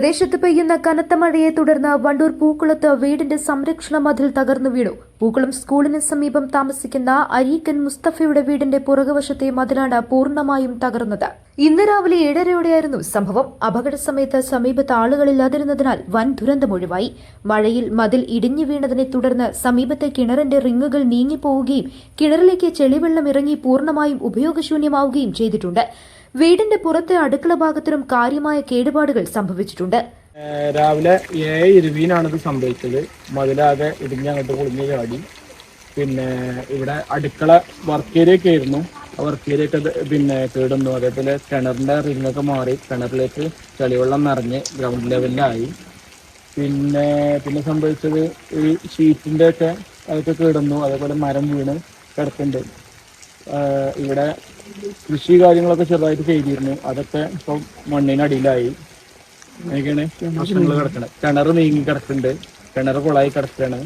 പ്രദേശത്ത് പെയ്യുന്ന കനത്ത മഴയെ തുടർന്ന് വണ്ടൂർ പൂക്കുളത്ത് വീടിന്റെ സംരക്ഷണ മതിൽ തകർന്നു വീണു. പൂക്കുളം സ്കൂളിന് സമീപം താമസിക്കുന്ന അരീക്കൻ മുസ്തഫയുടെ വീടിന്റെ പുറകുവശത്തെ മതിലാണ് പൂർണ്ണമായും തകർന്നത്. ഇന്ന് രാവിലെ 7:30യോടെയായിരുന്നു സംഭവം. അപകട സമയത്ത് സമീപത്ത് ആളുകളില്ലാതിരുന്നതിനാൽ വൻ ദുരന്തമൊഴിവായി. മഴയിൽ മതിൽ ഇടിഞ്ഞു വീണതിനെ തുടർന്ന് സമീപത്തെ കിണറിന്റെ റിങ്ങുകൾ നീങ്ങിപ്പോവുകയും കിണറിലേക്ക് ചെളിവെള്ളം ഇറങ്ങി പൂർണ്ണമായും ഉപയോഗശൂന്യമാവുകയും ചെയ്തിട്ടുണ്ട്. വീടിന്റെ പുറത്തെ അടുക്കള ഭാഗത്തിനും കാര്യമായ കേടുപാടുകൾ സംഭവിച്ചിട്ടുണ്ട്. രാവിലെ 7:20 ഇത് സംഭവിച്ചത്. മതിലാകെ ഇടിഞ്ഞങ്ങോട്ട് പൊളിഞ്ഞു ചാടി. പിന്നെ ഇവിടെ അടുക്കള വർക്ക് ഏരിയൊക്കെ ആയിരുന്നു. ആ വർക്ക് ഏരിയൊക്കെ കേടുന്നു. അതേപോലെ കിണറിന്റെ റിങ്ങൊക്കെ മാറി കിണറിലേക്ക് ചെളിവെള്ളം നിറഞ്ഞ് ഗ്രൗണ്ട് ലെവലിലായി. പിന്നെ സംഭവിച്ചത് ഈ ഷീറ്റിന്റെ ഒക്കെ അതൊക്കെ കേടുന്നു. അതേപോലെ മരം വീണ് കിടക്കുന്നുണ്ട്. ഇവിടെ കൃഷി കാര്യങ്ങളൊക്കെ ചെറുതായിട്ട് ചെയ്തിരുന്നു. അതൊക്കെ ഇപ്പം മണ്ണിനടിയിലായി. അങ്ങനെയൊക്കെയാണ് പ്രശ്നങ്ങൾ കിടക്കുന്നത്. കിണർ നീങ്ങി കിടക്കുന്നുണ്ട്. കിണർ കുളമായി കിടക്കുകയാണ്.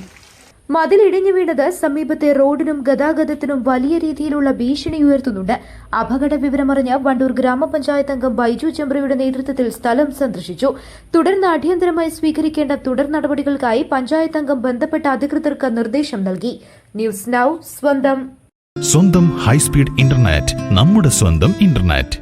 മതിൽ ഇടിഞ്ഞു വീണത് സമീപത്തെ റോഡിനും ഗതാഗതത്തിനും വലിയ രീതിയിലുള്ള ഭീഷണി ഉയർത്തുന്നുണ്ട്. അപകട വിവരമറിഞ്ഞ വണ്ടൂർ ഗ്രാമപഞ്ചായത്ത് അംഗം ബൈജു ചെമ്പ്രയുടെ നേതൃത്വത്തിൽ സ്ഥലം സന്ദർശിച്ചു. തുടർന്ന് അടിയന്തരമായി സ്വീകരിക്കേണ്ട തുടർ നടപടികൾക്കായി പഞ്ചായത്ത് അംഗം ബന്ധപ്പെട്ട അധികൃതർക്ക് നിർദ്ദേശം നൽകി. ന്യൂസ് നൗ സ്വന്തം ഹൈസ്പീഡ് ഇന്റർനെറ്റ്, നമ്മുടെ സ്വന്തം ഇന്റർനെറ്റ്.